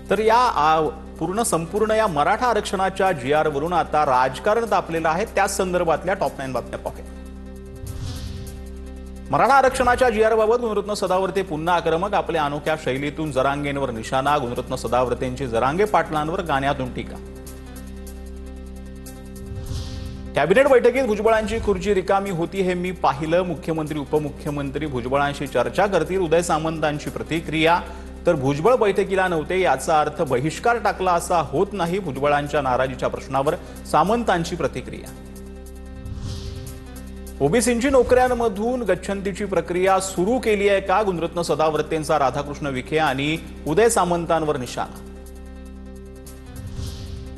तर या संपूर्ण या मराठा आरक्षणाच्या GR वरून आता राजकारण तापलेलं आहे। त्या संदर्भातल्या टॉप 9 बातम्या पाहूया। मराठा आरक्षणाच्या GR बाबत गुणरत्न सदावर्ते पुन्हा आक्रमक। आपल्या अनोख्या शैलीतून जरांगेंवर निशाणा। गुणरत्न सदावर्तेंची जरांगे पाटलांवर गाण्यातून टीका। कॅबिनेट बैठकीत भुजबळांची खुर्ची रिकामी होती हे मी पाहिलं। मुख्यमंत्री उपमुख्यमंत्री भुजबळांशी चर्चा करतील। उदय सामंतांची प्रतिक्रिया। तर भुजबळ बैठकीला नव्हते याचा अर्थ बहिष्कार टाकला असा होत नाही। भुजबळांच्या नाराजीच्या प्रश्नावर सामंतांची प्रतिक्रिया। ओबीसींची नोकऱ्यांमधून गच्छंतीची प्रक्रिया सुरू केली आहे का? गुणरत्न सदावर्तेंचा राधाकृष्ण विखे आणि उदय सामंतांवर निशाणा।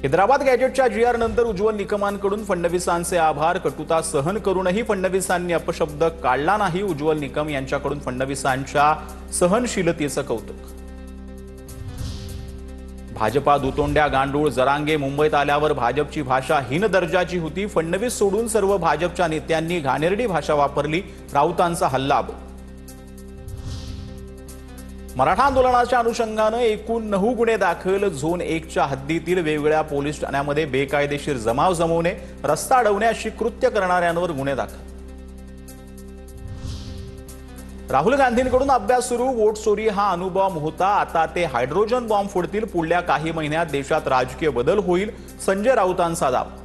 हैदराबाद गॅजेटच्या GR नंतर उज्ज्वल निकमांकडून फडणवीसांचे आभार। कटुता सहन करूनही फडणवीसांनी अपशब्द काढला नाही। उज्ज्वल निकम यांच्याकडून फडणवीसांच्या सहनशीलतेचं कौतुक। भाजपा दुतोंड्या गांडूळ। जरांगे मुंबईत आल्यावर भाजपची भाषा हीन दर्जाची होती। फडणवीस सोडून सर्व भाजपच्या नेत्यांनी घाणेरडी भाषा वापरली। राऊतांचा हल्लाबोल। मराठा आंदोलनाच्या अनुषंगानं एकूण 9 गुन्हे दाखल। झोन 1च्या हद्दीतील वेगवेगळ्या पोलीस ठाण्यांमध्ये बेकायदेशीर जमाव जमवणे, रस्ता अडवणे अशी कृत्य करणाऱ्यांवर गुन्हे दाखल। राहुल गांधींकडून अभ्यास सुरू। वोट चोरी हा अनुभव होता, आता ते हायड्रोजन बॉम्ब फोडतील। पुढल्या काही महिन्यात देशात राजकीय बदल होईल। संजय राऊतांचा दावा।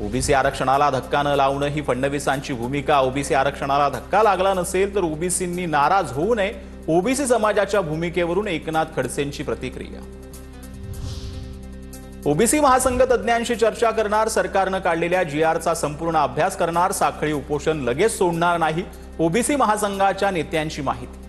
ओबीसी आरक्षणाला धक्का न लावणं ही फडणवीसांची भूमिका। ओबीसी आरक्षणाला धक्का लागला नसेल तर ओबीसींनी नाराज होऊ नये। ओबीसी समाजाच्या भूमिकेवरून एकनाथ खडसेंची प्रतिक्रिया। ओबीसी महासंघ तज्ज्ञांशी चर्चा करणार। सरकारनं काढलेल्या GRचा संपूर्ण अभ्यास करणार। साखळी उपोषण लगेच सोडणार नाही। ओबीसी महासंघाच्या नेत्यांची माहिती।